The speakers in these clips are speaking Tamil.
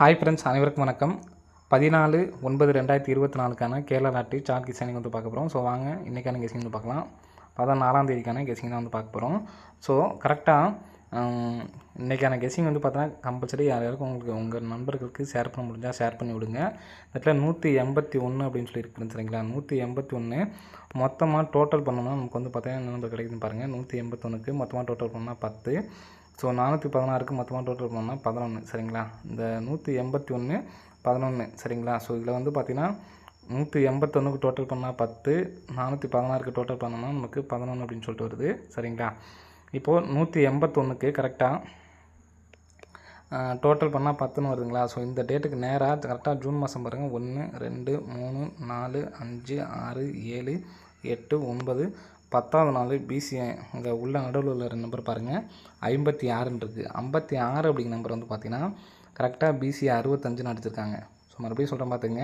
ஹாய் ஃப்ரெண்ட்ஸ், அனைவருக்கும் வணக்கம். 14/9/2024க்கான கேரளா லாட்டரி சார்ட் கெஸிங் வந்து பார்க்க போகிறோம். ஸோ வாங்க இன்றைக்கான கெஸிங் வந்து பார்க்கலாம். 14ஆம் தேதிக்கான கெஸிங் தான் வந்து பார்க்க போகிறோம். ஸோ கரெக்டாக இன்றைக்கான கெஸிங் வந்து பார்த்தா கம்பல்சரி யாராருக்கும் உங்களுக்கு உங்கள் நண்பர்களுக்கு ஷேர் பண்ண முடிஞ்சால் ஷேர் பண்ணி விடுங்க. இடத்துல 181 அப்படின்னு சொல்லி இருக்குது சரிங்களா. 181 மொத்தமாக டோட்டல் பண்ணோம்னா நமக்கு வந்து பார்த்தீங்கன்னா என்ன நம்பர் கிடைக்குதுன்னு பாருங்கள். 181க்கு மொத்தமாக டோட்டல் பண்ணால் 10. ஸோ 416க்கு மொத்தமாக டோட்டல் பண்ணால் 11 சரிங்களா. இந்த 181 11 சரிங்களா. ஸோ இதில் வந்து பார்த்திங்கன்னா 181க்கு டோட்டல் பண்ணால் 10, 416க்கு டோட்டல் பண்ணோம்னா நமக்கு 11 அப்படின்னு சொல்லிட்டு வருது சரிங்களா. இப்போது 181க்கு கரெக்டாக டோட்டல் பண்ணால் 10ன்னு வருதுங்களா. ஸோ இந்த டேட்டுக்கு நேராக கரெக்டாக ஜூன் மாதம் பாருங்கள். 1 2 3 4 5 6 7 8 9 10வது நாள் பிசி அங்கே உள்ள நடுவில் உள்ள நம்பர் பாருங்கள் 56ன்னு இருக்குது. 56 அப்படிங்கிற நம்பர் வந்து பார்த்திங்கன்னா கரெக்டாக பிசி 65ன்னு அடிச்சிருக்காங்க. ஸோ மறுபடியும் சொல்கிறேன் பார்த்துங்க.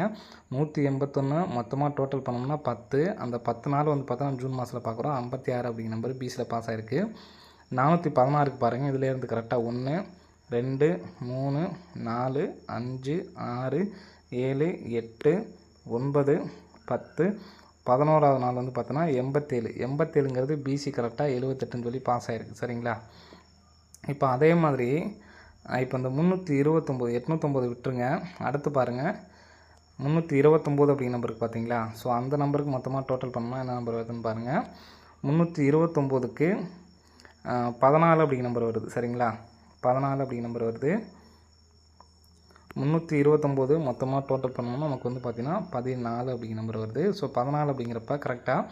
181 மொத்தமாக டோட்டல் பண்ணோம்னா 10. அந்த 10 நாள் வந்து பார்த்தா ஜூன் மாதத்தில் பார்க்குறோம். 56 அப்படிங்கிற நம்பர் பிசியில் பாஸ் ஆகிருக்கு. 416க்கு பாருங்கள். இதிலேருந்து கரெக்டாக 1 2 3 4 5 6 7 8 9 10 11வது நாள் வந்து பார்த்தோன்னா 87ங்கிறது பிசி கரெக்டாக 78ன்னு சொல்லி பாஸ் ஆகிருக்கு சரிங்களா. இப்போ அதே மாதிரி இப்போ இந்த 329 809 விட்டுருங்க. அடுத்து பாருங்கள் 329 அப்படிங்கிற நம்பருக்கு பார்த்தீங்களா. ஸோ அந்த நம்பருக்கு மொத்தமாக டோட்டல் பண்ணால் என்ன நம்பர் வருதுன்னு பாருங்கள். 329க்கு 14 அப்படிங்கிற நம்பர் வருது சரிங்களா. 14 அப்படிங்கிற நம்பர் வருது. 329 மொத்தமாக டோட்டல் பண்ணோம்னா நமக்கு வந்து பார்த்திங்கன்னா 14 அப்படிங்கிற நம்பர் வருது. ஸோ 14 அப்படிங்கிறப்ப கரெக்டாக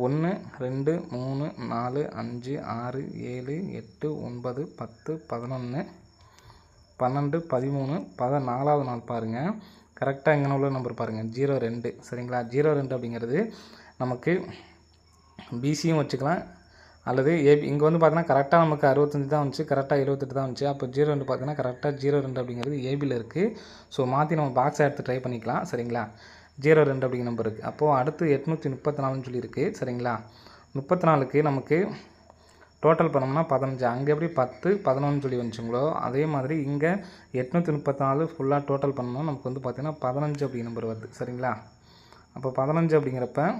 1 2 3 4 5 6 7 8 9 10 11 12 13 14வது நாள் பாருங்கள். கரெக்டாக எங்கே உள்ள நம்பர் பாருங்கள் 02 சரிங்களா. 02 அப்படிங்கிறது நமக்கு பிசியும் வச்சுக்கலாம் அல்லது ஏபி. இங்கே வந்து பார்த்தீங்கன்னா கரெக்டாக நமக்கு 65 தான் வந்துச்சு, கரெக்டாக 78 தான் வந்துச்சு. அப்போ 02 பார்த்தீங்கன்னா கரெக்டாக 02 அப்படிங்கிறது ஏபியில் இருக்குது. ஸோ மாற்றி நம்ம பாக்ஸை எடுத்து ட்ரை பண்ணிக்கலாம் சரிங்களா. 02 அப்படிங்கிற நம்பர் இருக்குது. அப்போது அடுத்து 834ன்னு சொல்லியிருக்கு சரிங்களா. 34க்கு நமக்கு டோட்டல் பண்ணோம்னா 15. அங்கே எப்படி 10 11 சொல்லி வந்துச்சுங்களோ அதே மாதிரி இங்கே 834 ஃபுல்லாக டோட்டல் பண்ணோம்னா நமக்கு வந்து பார்த்திங்கன்னா 15 அப்படிங்கிற நம்பர் வருது சரிங்களா. அப்போ 15 அப்படிங்கிறப்ப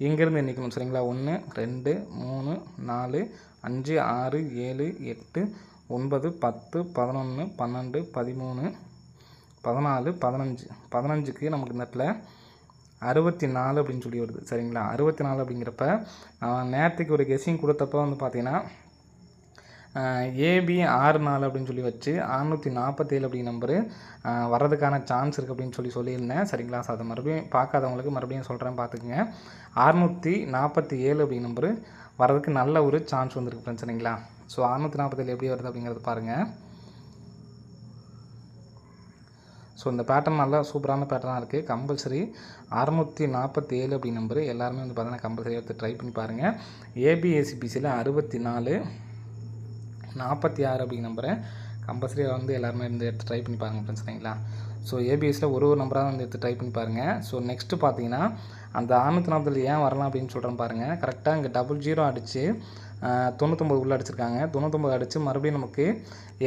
இங்கேருந்து எண்ணிக்கணும் சரிங்களா. 1 2 3 4 5 6 7 8 9 10 11 12 13 14 15 15க்கு நமக்கு இந்த இடத்துல 64 அப்படின்னு சொல்லி வருது சரிங்களா. 64 அப்படிங்கிறப்ப நேரத்துக்கு ஒரு கெஸிங் கொடுத்தப்போ வந்து பார்த்திங்கன்னா ஏபி 64 அப்படின்னு சொல்லி வச்சு 647 அப்படிங்கிற நம்பரு வர்றதுக்கான சான்ஸ் இருக்குது அப்படின்னு சொல்லியிருந்தேன் சரிங்களா. ஸோ அதை மறுபடியும் பார்க்காதவங்களுக்கு மறுபடியும் சொல்கிறேன் பார்த்துக்குங்க. 647 அப்படிங்கிற நம்பரு வர்றதுக்கு நல்ல ஒரு சான்ஸ் வந்துருக்கு ஃப்ரெண்ட்ஸ் சரிங்களா. ஸோ 647 எப்படி வருது அப்படிங்கிறது பாருங்கள். ஸோ இந்த பேட்டர்ன் நல்லா சூப்பரான பேட்டர்னாக இருக்குது. கம்பல்சரி 647 அப்படி நம்பரு எல்லாருமே வந்து பார்த்தீங்கன்னா கம்பல்சரி எடுத்து ட்ரை பண்ணி பாருங்கள். ஏபிஎஸ்சிபிசியில் 64 46 அப்படிங்கிற நம்பரை கம்பல்சரி வந்து எல்லாருமே வந்து எடுத்து ட்ரை பண்ணி பாருங்கள் ஃப்ரெண்ட்ஸ் சரிங்களா. ஸோ ஏபிஎஸ்சியில் ஒரு நம்பராக வந்து எடுத்து ட்ரை பண்ணி பாருங்கள். ஸோ நெக்ஸ்ட்டு பார்த்தீங்கன்னா அந்த 640 ஏன் வரலாம் அப்படின்னு சொல்கிறேன் பாருங்கள். கரெக்டாக இங்கே 00 அடித்து 99 உள்ளே அடிச்சிருக்காங்க. 99 அடித்து மறுபடியும் நமக்கு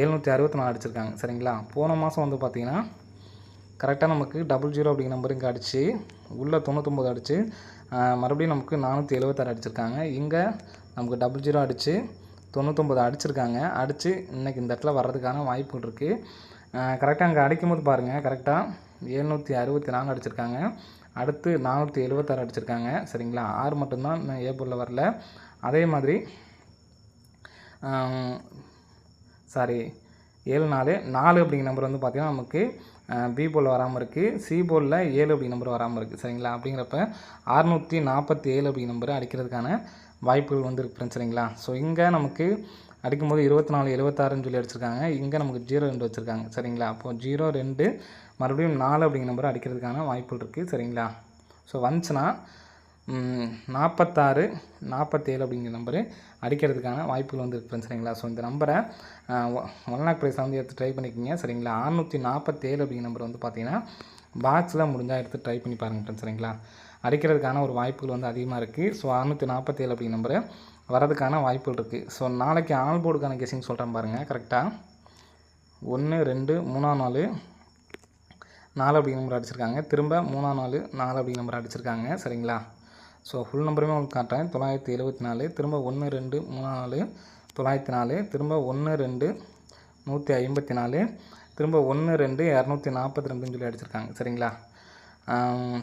764 அடிச்சிருக்காங்க சரிங்களா. போன மாதம் வந்து பார்த்திங்கன்னா கரெக்டாக நமக்கு 00 அப்படிங்கிற நம்பர் இங்கே அடித்து உள்ளே 99 அடித்து மறுபடியும் நமக்கு 476 அடிச்சிருக்காங்க. இங்கே நமக்கு 00 அடித்து 99 அடிச்சிருக்காங்க. அடித்து இன்றைக்கி இந்த இடத்துல வர்றதுக்கான வாய்ப்புகள் இருக்குது. கரெக்டாக அங்கே அடிக்கும்போது பாருங்கள் கரெக்டாக 764 அடிச்சிருக்காங்க. அடுத்து 476 அடிச்சிருக்காங்க சரிங்களா. 6 மட்டும்தான் இன்னும் ஏபோலில் வரல. அதே மாதிரி 4 அப்படிங்கிற நம்பர் வந்து பார்த்திங்கன்னா நமக்கு பி போலில் வராமல் இருக்குது. சி போலில் 7 அப்படிங்கிற நம்பர் வராமல் இருக்குது சரிங்களா. அப்படிங்கிறப்ப 647 அப்படிங்கிற நம்பர் அடிக்கிறதுக்கான வாய்ப்புகள் வந்து இருக்குது ஃப்ரெண்ட்ஸ் சரிங்களா. ஸோ இங்கே நமக்கு அடிக்கும்போது 24 76ன்னு சொல்லி அடிச்சிருக்காங்க. இங்கே நமக்கு 02 வச்சுருக்காங்க சரிங்களா. அப்போது 02 மறுபடியும் 4 அப்படிங்கிற நம்பர் அடிக்கிறதுக்கான வாய்ப்புகள் இருக்குது சரிங்களா. ஸோ வந்துச்சுன்னா 46 47 அப்படிங்கிற நம்பரு அடிக்கிறதுக்கான வாய்ப்புகள் வந்து இருக்குது ஃப்ரெண்ட்ஸ் சரிங்களா. ஸோ இந்த நம்பரை 1 லாக் ப்ரைஸை வந்து எடுத்து ட்ரை பண்ணிக்கோங்க சரிங்களா. 647 அப்படிங்கிற நம்பர் வந்து பார்த்திங்கன்னா பாக்ஸில் முடிஞ்சால் எடுத்து ட்ரை பண்ணி பாருங்கள் ஃப்ரெண்ட்ஸ் சரிங்களா. அடிக்கிறதுக்கான ஒரு வாய்ப்புகள் வந்து அதிகமாக இருக்குது. ஸோ 647 அப்படிங்கிற நம்பரு வரதுக்கான வாய்ப்புகள் இருக்குது. ஸோ நாளைக்கு ஆல் போர்டுக்கான கெஸிங் சொல்கிறேன் பாருங்கள். கரெக்டாக 1 2 3ஆம் நாள் 4 அப்படிங்கிற நம்பர் அடிச்சிருக்காங்க. திரும்ப 3ஆம் நாள் 4 அப்படிங்கிற நம்பர் அடிச்சிருக்காங்க. சரிங்களா? ஸோ ஃபுல் நம்பருமே உங்களுக்கு காட்டுறேன். 974 திரும்ப 1 2 3ஆம் நாள் 904 திரும்ப 1 2 154 திரும்ப 1 2 242ன்னு சொல்லி அடிச்சிருக்காங்க. சரிங்களா?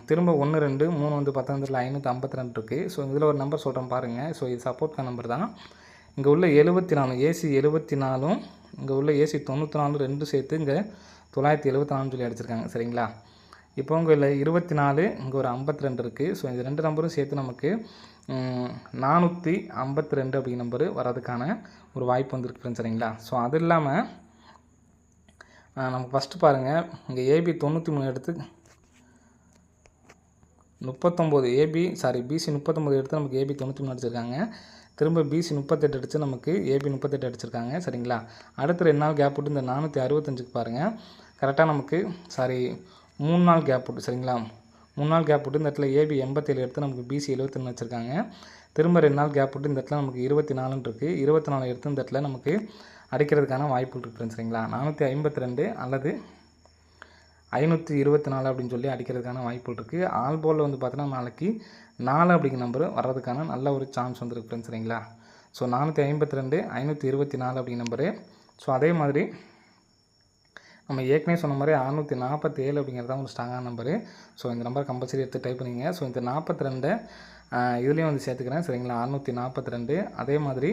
திரும்ப 1 2 3 வந்து 19 552 இருக்குது. ஸோ இதில் ஒரு நம்பர் சொல்கிறேன் பாருங்கள். ஸோ இது சப்போர்ட்கான நம்பர் தான். இங்கே உள்ள 74 ஏசி 74ம் இங்கே உள்ள ஏசி 94 ரெண்டும் சேர்த்து இங்கே 974ன்னு சொல்லி அடிச்சிருக்காங்க. சரிங்களா? இப்போ உங்கள் 24 இங்கே ஒரு 52 இருக்குது. ஸோ இந்த 2 நம்பரும் சேர்த்து நமக்கு 452 அப்படிங்கிற நம்பர் வரதுக்கான ஒரு வாய்ப்பு வந்துருக்கு ஃப்ரெண்ட்ஸ். சரிங்களா? ஸோ அது இல்லாமல் நமக்கு ஃபஸ்ட்டு பாருங்கள், இங்கே ஏபி 93 எடுத்து 39 பிசி 39 எடுத்து நமக்கு ஏபி 93 அடிச்சிருக்காங்க. திரும்ப பிசி 38 அடித்து நமக்கு ஏபி 38 அடிச்சிருக்காங்க. சரிங்களா? அடுத்து 2 நாள் கேப் விட்டு இந்த 465க்கு பாருங்கள், கரெக்டாக நமக்கு 3 நாள் கேப் விட்டு. சரிங்களா? 3 நாள் கேப் விட்டு இந்த இடத்துல ஏபி 87 எடுத்து நமக்கு பிசி 71 வச்சுருக்காங்க. திரும்ப 2 நாள் கேப் விட்டு இந்த இடத்துல நமக்கு 24ன்னு இருக்குது. 24 எடுத்து இந்த இடத்துல நமக்கு அடிக்கிறதுக்கான வாய்ப்பு இருக்குது. சரிங்களா? 452 அல்லது 524 அப்படின்னு சொல்லி அடிக்கிறதுக்கான வாய்ப்புகள் இருக்குது. ஆல் போலில் வந்து பார்த்தீங்கன்னா நாளைக்கு 4 அப்படிங்கிற நம்பர் வர்றதுக்கான நல்ல ஒரு சான்ஸ் வந்துருக்கு ஃப்ரெண்ட்ஸ். சரிங்களா? ஸோ 452 524 அப்படிங்கிற நம்பரு. ஸோ அதே மாதிரி நம்ம ஏற்கனவே சொன்ன மாதிரி 647 அப்படிங்கிறது தான் ஒரு ஸ்ட்ராங்கான நம்பரு. ஸோ இந்த நம்பர் கம்பல்சரி எடுத்து டைப் பண்ணிங்க. ஸோ இந்த 42 இதுலேயும் வந்து சேர்த்துக்கிறேன். சரிங்களா? 642 அதே மாதிரி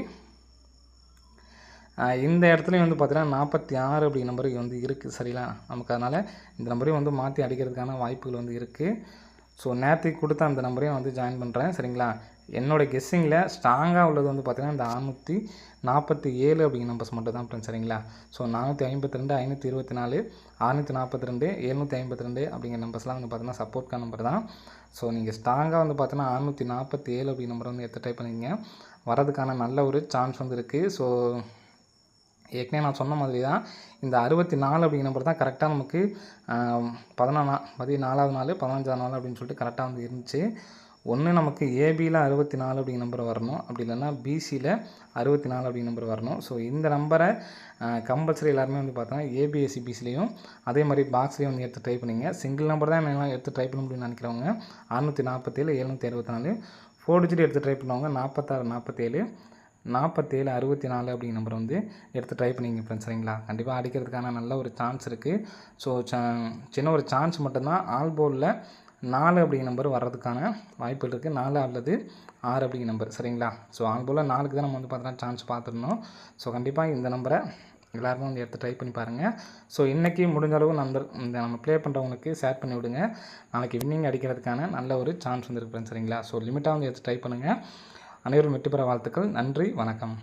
இந்த இடத்துலையும் வந்து பார்த்தீங்கன்னா 46 அப்படிங்கிற நம்பர் வந்து இருக்குது. சரிங்களா? நமக்கு அதனால் இந்த நம்பரையும் வந்து மாற்றி அடிக்கிறதுக்கான வாய்ப்புகள் வந்து இருக்குது. ஸோ நேற்றுக்கு கொடுத்த அந்த நம்பரையும் வந்து ஜாயின் பண்ணுறேன். சரிங்களா? என்னோடய கெஸ்ஸிங்கில் ஸ்ட்ராங்காக உள்ளது வந்து பார்த்திங்கன்னா இந்த 647 அப்படிங்கிற நம்பர்ஸ் மட்டும் தான் ஃப்ரெண்ட்ஸ். சரிங்களா? ஸோ 452 524 642 752 அப்படிங்கிற நம்பர்ஸ்லாம் வந்து பார்த்தீங்கன்னா சப்போர்ட்கான நம்பர் தான். ஸோ நீங்கள் ஸ்ட்ராங்காக வந்து பார்த்தீங்கன்னா 647 அப்படிங்கிற நம்பரை வந்து எடுத்து டைப் பண்ணிங்க, வரதுக்கான நல்ல ஒரு சான்ஸ் வந்து இருக்குது. ஸோ ஏற்கனவே நான் சொன்ன மாதிரி தான் இந்த 64 அப்படிங்கிற நம்பர் தான் கரெக்டாக நமக்கு 14வது நாள் 15வது நாள் அப்படின்னு சொல்லிட்டு கரெக்டாக வந்து இருந்துச்சு. ஒன்று நமக்கு ஏபியில் 64 அப்படிங்கிற நம்பர் வரணும், அப்படி இல்லைன்னா பிசியில் 64 அப்படிங்கிற நம்பர் வரணும். ஸோ இந்த நம்பரை கம்பல்சரி எல்லாருமே வந்து பார்த்தோன்னா ஏபிஎஸ்சி பிசிலையும் அதே மாதிரி பாக்ஸ்லேயும் வந்து எடுத்து ட்ரை பண்ணிங்க. சிங்கிள் நம்பர் தான் என்னெல்லாம் எடுத்து ட்ரை பண்ண முடியும்னு நினைக்கிறவங்க 647 764 4 டிஜிட் எடுத்து ட்ரை பண்ணுவாங்க 46 47 47 64 அப்படிங்கிற நம்பர் வந்து எடுத்து ட்ரை பண்ணிங்க ஃப்ரெண்ட்ஸ். சரிங்களா? கண்டிப்பாக அடிக்கிறதுக்கான நல்ல ஒரு சான்ஸ் இருக்குது. ஸோ சின்ன ஒரு சான்ஸ் மட்டும்தான். ஆல் போலில் 4 அப்படிங்கிற நம்பர் வர்றதுக்கான வாய்ப்புகள் இருக்குது. 4 அல்லது 6 அப்படிங்கிற நம்பர். சரிங்களா? ஸோ ஆல் போலில் 4க்கு தான் நம்ம வந்து பார்த்தோன்னா சான்ஸ் பார்த்துருந்தோம். ஸோ கண்டிப்பாக இந்த நம்பரை எல்லாருமே வந்து எடுத்து ட்ரை பண்ணி பாருங்கள். ஸோ இன்றைக்கி முடிஞ்ச அளவு இந்த நம்ம ப்ளே பண்ணுறவங்களுக்கு ஷேர் பண்ணி விடுங்க. நாளைக்கு வின்னிங் அடிக்கிறதுக்கான நல்ல ஒரு சான்ஸ் வந்துருக்கு ஃப்ரெண்ட்ஸ். சரிங்களா? ஸோ லிமிட்டாக வந்து எடுத்து ட்ரை பண்ணுங்கள். அனைவரும் வெற்றி பெற வாழ்த்துக்கள். நன்றி, வணக்கம்.